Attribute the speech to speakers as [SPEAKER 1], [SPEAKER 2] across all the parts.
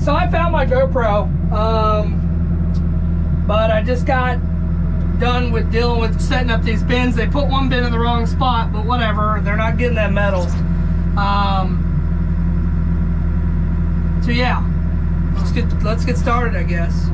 [SPEAKER 1] So I found my GoPro, but I just got done with dealing with setting up these bins. They put one bin in the wrong spot, but whatever, they're not getting that metal. So yeah, let's get started, I guess.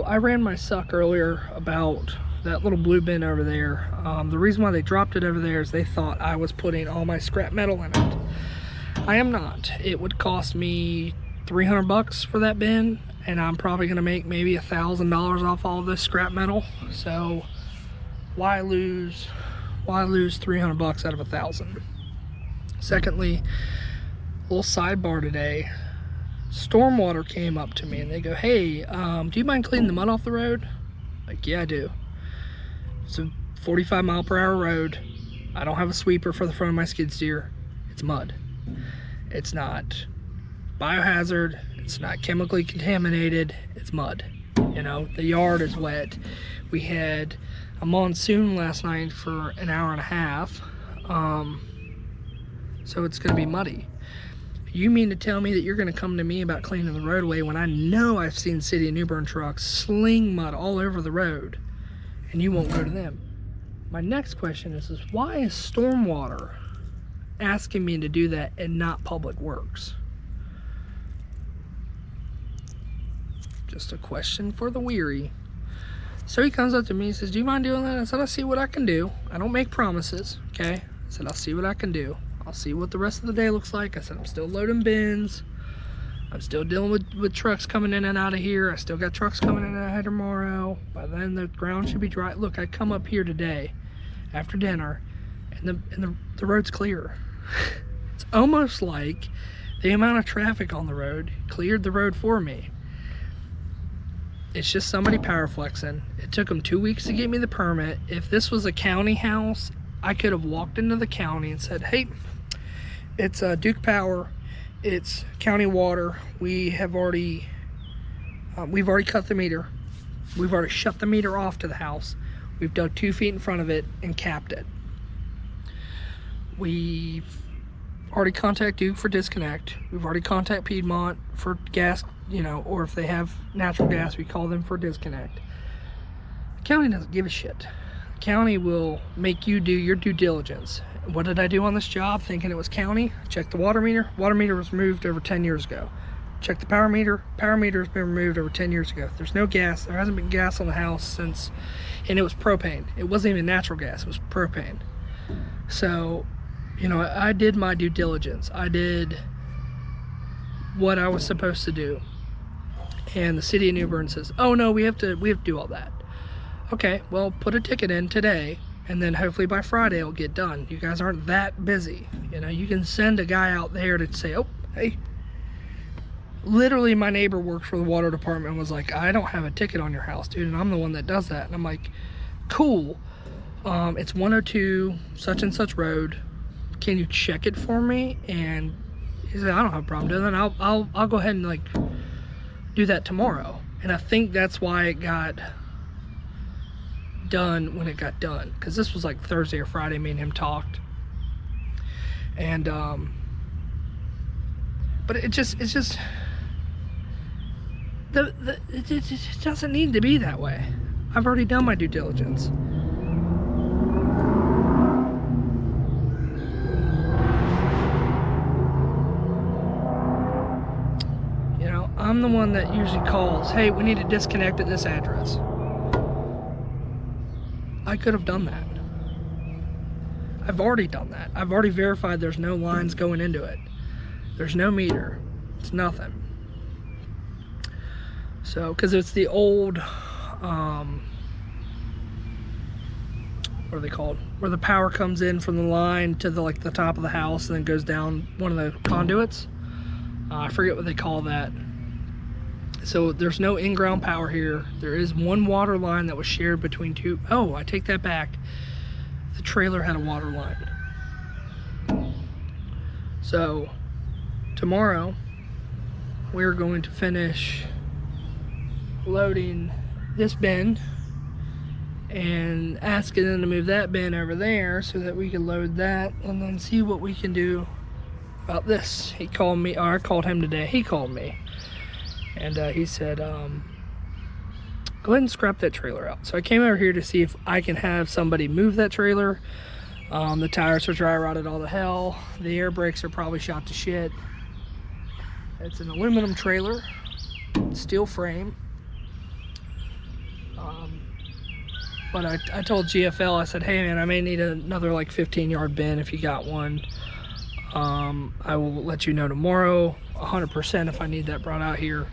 [SPEAKER 1] I ran my suck earlier about that little blue bin over there. The reason why they dropped it over there is they thought I was putting all my scrap metal in it. I am not. It would cost me $300 for that bin, and I'm probably gonna make maybe $1,000 off all this scrap metal. So why lose $300 out of 1,000? Secondly, a little sidebar today. Stormwater came up to me and they go, hey, do you mind cleaning the mud off the road? Like, yeah, I do. It's a 45-mile-per-hour road. I don't have a sweeper for the front of my skid steer. It's mud. It's not biohazard. It's not chemically contaminated. It's mud. You know, the yard is wet. We had a monsoon last night for an hour and a half. So it's going to be muddy. You mean to tell me that you're going to come to me about cleaning the roadway when I know I've seen City of New Bern trucks sling mud all over the road, and you won't go to them? My next question is why is Stormwater asking me to do that and not Public Works? Just a question for the weary. So he comes up to me and says, do you mind doing that? I said, I'll see what I can do. I don't make promises, okay? I said, I'll see what I can do. I'll see what the rest of the day looks like. I said, I'm still loading bins. I'm still dealing with trucks coming in and out of here. I still got trucks coming in and out of here tomorrow. By then, the ground should be dry. Look, I come up here today after dinner, and the road's clear. It's almost like the amount of traffic on the road cleared the road for me. It's just somebody power flexing. It took them 2 weeks to get me the permit. If this was a county house, I could have walked into the county and said, hey, it's Duke Power, it's county water. We've already cut the meter. We've already shut the meter off to the house. We've dug 2 feet in front of it and capped it. We've already contacted Duke for disconnect. We've already contacted Piedmont for gas, you know, or if they have natural gas, we call them for disconnect. The county doesn't give a shit. The county will make you do your due diligence. What did I do on this job thinking it was county? Check the water meter. Water meter was removed over 10 years ago. Check the power meter. Power meter has been removed over 10 years ago. There's no gas. There hasn't been gas on the house since, and it was propane. It wasn't even natural gas. It was propane. So, you know, I did my due diligence. I did what I was supposed to do. And the City of New Bern says, oh no, we have to do all that. Okay, well, put a ticket in today, and then hopefully by Friday it'll get done. You guys aren't that busy. You know, you can send a guy out there to say, oh, hey. Literally, my neighbor works for the water department and was like, I don't have a ticket on your house, dude, and I'm the one that does that. And I'm like, cool. It's 102 such and such road. Can you check it for me? And he said, I don't have a problem doing that. I'll go ahead and like do that tomorrow. And I think that's why it got done when it got done, because this was like Thursday or Friday. Me and him talked, and but it doesn't need to be that way. I've already done my due diligence. You know, I'm the one that usually calls, hey, we need to disconnect at this address. I could have done that. I've already done that. I've already verified there's no lines going into it. There's no meter. It's nothing. So, because it's the old, what are they called? Where the power comes in from the line to the like the top of the house and then goes down one of the conduits. I forget what they call that. So there's no in-ground power here. There is one water line that was shared between two. Oh, I take that back. The trailer had a water line. So tomorrow we're going to finish loading this bin and asking them to move that bin over there so that we can load that and then see what we can do about this. He called me, or I called him today. He called me. And he said, go ahead and scrap that trailer out. So I came over here to see if I can have somebody move that trailer. The tires are dry rotted all to hell. The air brakes are probably shot to shit. It's an aluminum trailer, steel frame. But I told GFL, I said, hey man, I may need another like 15-yard bin if you got one. I will let you know tomorrow 100% if I need that brought out here.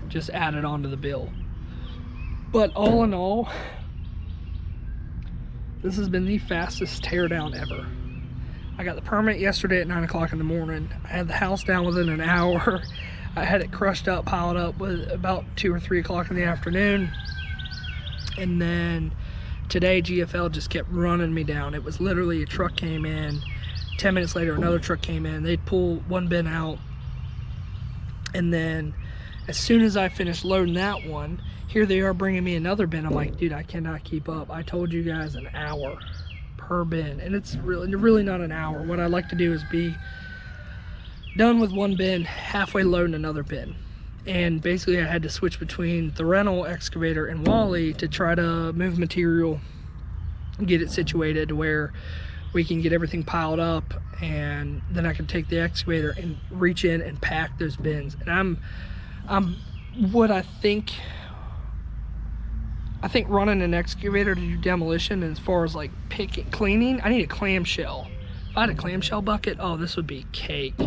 [SPEAKER 1] Just add it onto the bill. But all in all, this has been the fastest teardown ever. I got the permit yesterday at 9 o'clock in the morning. I had the house down within an hour. I had it crushed up, piled up with about 2 or 3 o'clock in the afternoon. And then today GFL just kept running me down. It was literally a truck came in, 10 minutes later another truck came in. They'd pull one bin out, and then as soon as I finished loading that one, here they are bringing me another bin. I'm like, dude, I cannot keep up. I told you guys an hour per bin, and it's really not an hour. What I like to do is be done with one bin, halfway loading another bin. And basically I had to switch between the rental excavator and Wally to try to move material and get it situated to where we can get everything piled up, and then I can take the excavator and reach in and pack those bins. And I'm what I think running an excavator to do demolition, as far as like picking, cleaning, I need a clamshell. If I had a clamshell bucket, oh, this would be cake.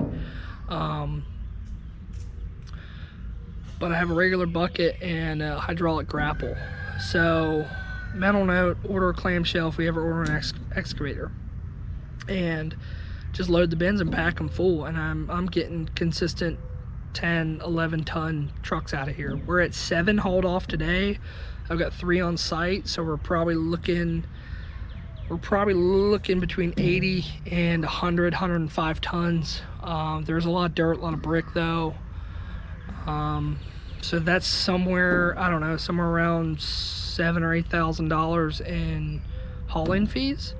[SPEAKER 1] But I have a regular bucket and a hydraulic grapple. So, mental note, order a clamshell if we ever order an excavator. And just load the bins and pack them full. And I'm getting consistent 10, 11 ton trucks out of here. We're at 7 hauled off today. I've got 3 on site, so we're probably looking between 80 and 100, 105 tons. There's a lot of dirt, a lot of brick though. So that's somewhere, I don't know, somewhere around $7,000 or $8,000 in hauling fees.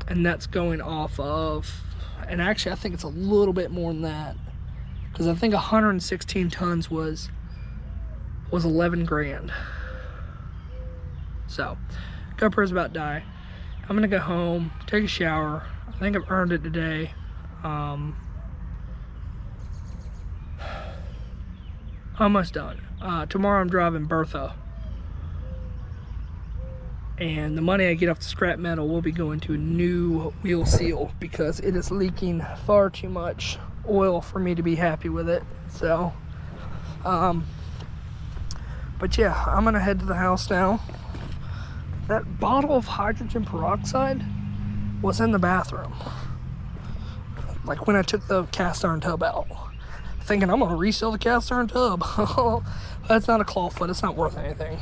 [SPEAKER 1] And that's going off of, and actually I think it's a little bit more than that, because I think 116 tons was 11 grand. So GoPro's about to die. I'm gonna go home, take a shower. I think I've earned it today. Almost done. Tomorrow I'm driving Bertha, and the money I get off the scrap metal will be going to a new wheel seal because it is leaking far too much oil for me to be happy with it. So but yeah, I'm gonna head to the house now. That bottle of hydrogen peroxide was in the bathroom, like when I took the cast iron tub out, thinking I'm gonna resell the cast iron tub. That's not a claw foot, it's not worth anything.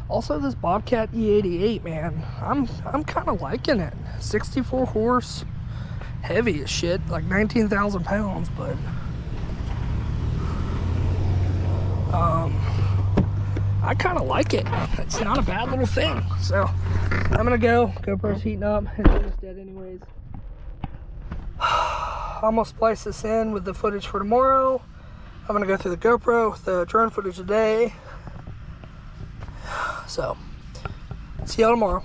[SPEAKER 1] Also, this Bobcat E88, man, I'm kind of liking it. 64 horse, heavy as shit, like 19,000 pounds, but I kind of like it. It's not a bad little thing. So I'm gonna go. GoPro's heating up. It's almost dead anyways. I'm gonna splice this in with the footage for tomorrow. I'm gonna go through the GoPro with the drone footage today. So see y'all tomorrow.